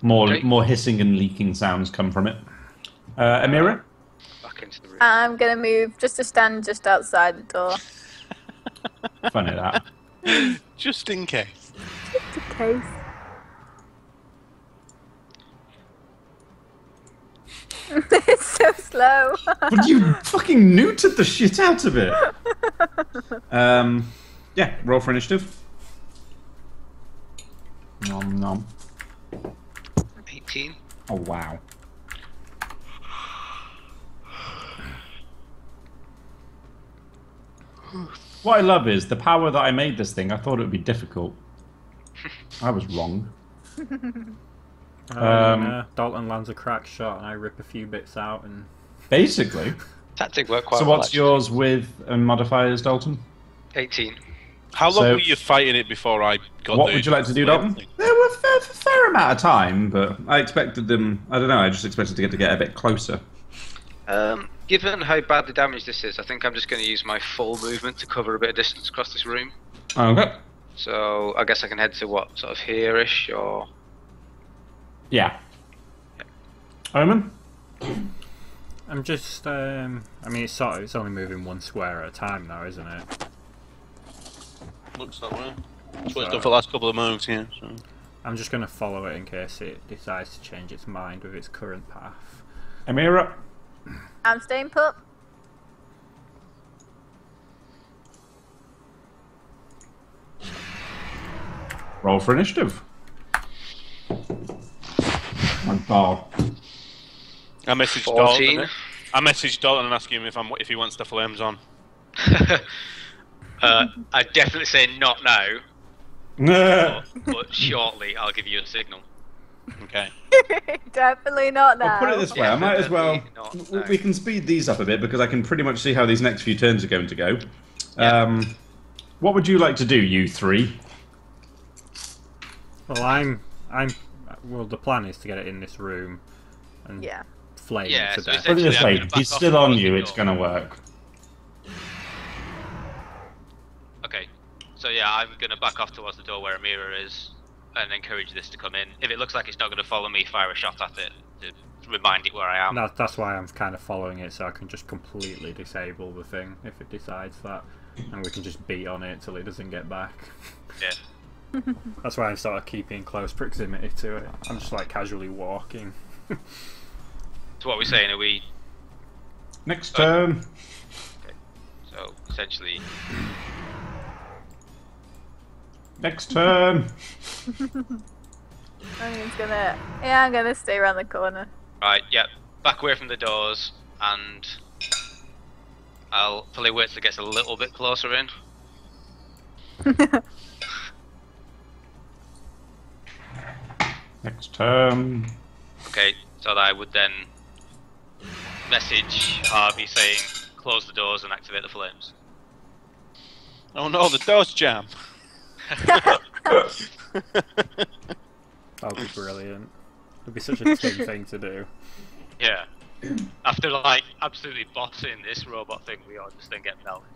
Speaker 4: More hissing and leaking sounds come from it. Amira?
Speaker 2: Back into the room.
Speaker 1: I'm gonna move just to stand just outside the door.
Speaker 4: Funny that.
Speaker 3: Just in case.
Speaker 1: Just in case. It's so slow.
Speaker 4: But you fucking neutered the shit out of it. Yeah, roll for initiative. Nom nom.
Speaker 2: 18.
Speaker 4: Oh wow. What I love is the power that I made this thing. I thought it would be difficult. I was wrong.
Speaker 5: Dalton lands a crack shot and I rip a few bits out and...
Speaker 4: Basically.
Speaker 2: Tactic worked quite
Speaker 4: So
Speaker 2: well.
Speaker 4: what's yours with modifiers, Dalton?
Speaker 2: 18.
Speaker 3: How long
Speaker 4: So-
Speaker 3: were you fighting it before I got
Speaker 4: What
Speaker 3: the...
Speaker 4: would you like to do, Dalton? There were a fair amount of time, but I expected them... I don't know, I just expected to get a bit closer.
Speaker 2: Given how badly damaged this is, I think I'm just going to use my full movement to cover a bit of distance across this room.
Speaker 4: Okay.
Speaker 2: So I guess I can head to what, sort of here-ish, or...
Speaker 4: Yeah. Omen?
Speaker 5: I'm just, I mean, it's only moving one square at a time now, isn't it?
Speaker 3: Looks that way. That's what it's done for the last couple of moves, yeah. So.
Speaker 5: I'm just going to follow it in case it decides to change its mind with its current path.
Speaker 4: Amira?
Speaker 1: I'm staying put.
Speaker 4: Roll for initiative. My God.
Speaker 3: I messaged
Speaker 2: 14.
Speaker 3: Dalton. I messaged Dalton and asked him if he wants the flames on.
Speaker 2: I'd definitely say not now, but shortly I'll give you a signal.
Speaker 3: Okay.
Speaker 1: Definitely not now.
Speaker 4: I'll put it this way, I might as well...
Speaker 2: Definitely not, no.
Speaker 4: We can speed these up a bit, because I can pretty much see how these next few turns are going to go.
Speaker 2: Yeah.
Speaker 4: What would you like to do, you three?
Speaker 5: Well, well, the plan is to get it in this room and
Speaker 1: Yeah.
Speaker 5: flame
Speaker 2: Yeah,
Speaker 5: it to
Speaker 2: so
Speaker 5: death.
Speaker 4: Put it this
Speaker 2: Essentially, I'm
Speaker 4: way,
Speaker 2: gonna
Speaker 4: he's
Speaker 2: back off
Speaker 4: still on
Speaker 2: towards
Speaker 4: you,
Speaker 2: the
Speaker 4: it's
Speaker 2: door.
Speaker 4: going to work.
Speaker 2: Okay, so yeah, I'm going to back off towards the door where Amira is and encourage this to come in. If it looks like it's not going to follow me, fire a shot at it to remind it where I am.
Speaker 5: That's why I'm kind of following it, so I can just completely disable the thing if it decides that, and we can just beat on it till it doesn't get back.
Speaker 2: Yeah.
Speaker 5: That's why I'm sort of keeping close proximity to it. I'm just like casually walking.
Speaker 2: So what are we saying? Are we...
Speaker 4: Next turn.
Speaker 2: Okay. So essentially...
Speaker 4: Next turn.
Speaker 1: I'm gonna stay around the corner.
Speaker 2: Right, yeah, back away from the doors, and I'll probably wait till it gets a little bit closer in.
Speaker 4: Next turn.
Speaker 2: Okay, so that I would then message Harvey saying, close the doors and activate the flames.
Speaker 3: Oh no, the door's jam.
Speaker 5: That would be brilliant. It'd be such a Tim thing to do.
Speaker 2: Yeah. After, like, absolutely bossing this robot thing, we all just then get melted.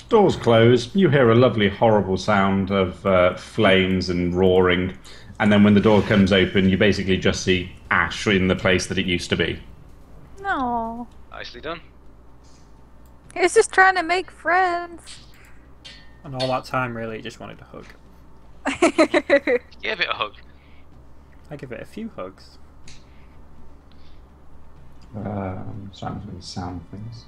Speaker 4: Doors close. You hear a lovely, horrible sound of flames and roaring. And then when the door comes open, you basically just see ash in the place that it used to be.
Speaker 1: No.
Speaker 2: Nicely done.
Speaker 1: He was just trying to make friends.
Speaker 5: And all that time, really, he just wanted a hug.
Speaker 2: Give it a hug.
Speaker 5: I give it a few hugs.
Speaker 7: So I'm doing sound things.